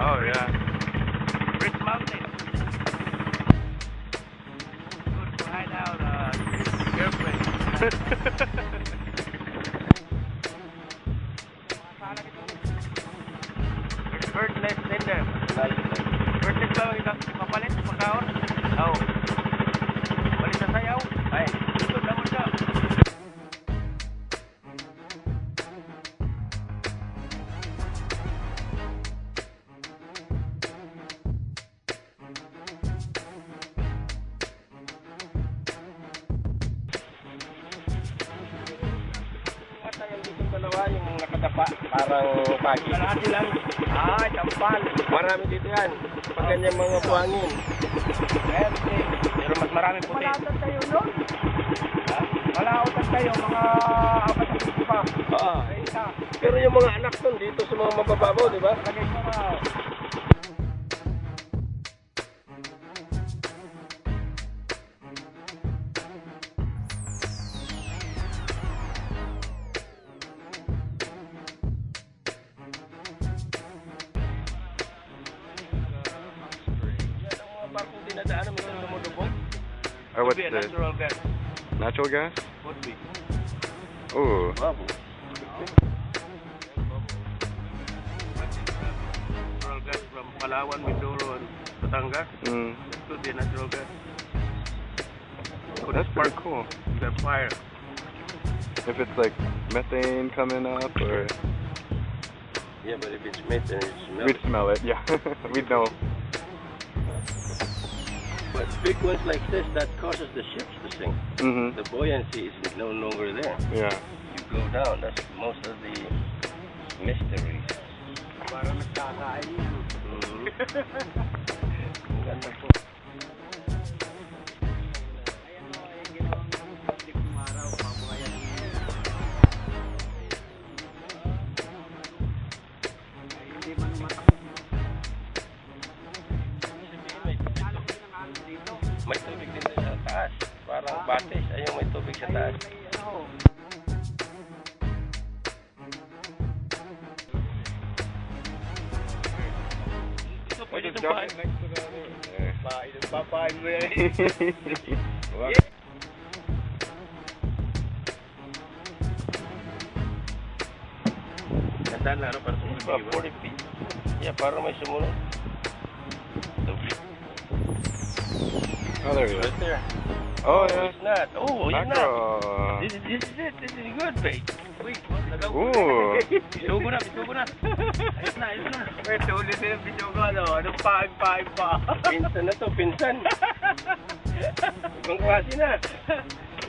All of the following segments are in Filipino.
Oh, yeah. Rich Mountain. Good to hide out, girlfriend. There's bird nest in there. Bird nest ba ito? Papalit? Pagkaon? Oo. Palit na sayaw? Ay, ito naman siya. Dalawa yung nakadapa, parang pagi. Kalahati lang. Ah, champal. Marami dito yan. Pag ganyan mga buhangin. Pero mas marami puti. Malautan tayo nun. Ha? Malautan tayo, mga apat na piso pa. Oo. Ay, isa. Pero yung mga anak nun dito sa mga mabababaw, di ba? Lagay mo na. Bakong dinadaanan mo yung lumulubog. Or what's Could be a this? natural gas. Natural gas? Would be. Ooh. Babo. Natural gas from Palawan, Mindoro, and Batangas. Mm. That could be natural gas. Could That's pretty cool. the fire. If it's like methane coming up, or Yeah, but if it's methane, it's we'd smell it. Yeah, we'd know. But big ones like this, that causes the ships to sink. Mhm. The buoyancy is no longer there. Yeah. You go down, that's most of the mysteries. Parang nagkakain yun. Ang ganda po. Ayan o, yung ginawang public ng araw, pabuhayan ng ay hindi man matakot. Lalaki ng ano dito. May tubig din sa taas. Parang batis. Ayun, may tubig sa taas. May ano, Ito pwede Just itong drop it next to the other. There. papain mo yan. Well, Ganda na, ano, para sa Diba, 40 feet. Yeah, parang may sumunod. Oh, there he is. Right there. Oh, Oh, yeah. it's not. Oh, yun na. Mackerel. This is it. This is good bait. Wait, nagaw. Ooh. Bisugo na, bisugo na. Ayos na, ayos na. Wait, ulit na yung bisugo, ano? Anong paing pa? Pinsan na to, pinsan. Ibang klase na.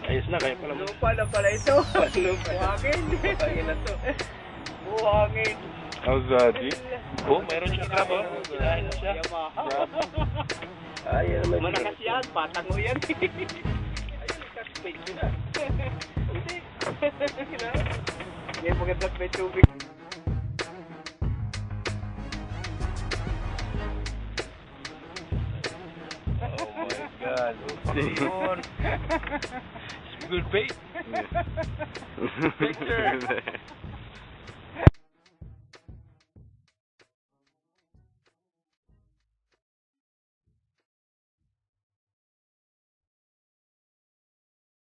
Ayos na, kaya pala mo. Lupa na pala ito. Buhangin. Buhangin na to. Buhangin. How's G? Oh, meron siya crab, oh. Kinain na siya. Yamaha. Ay, yan naman. Malakas yan, patango yan. Ayun, catchbait yun na. Hindi. Hindi magandang may tubig. Oh my God. Yun. It's good bait. Yeah. Picture.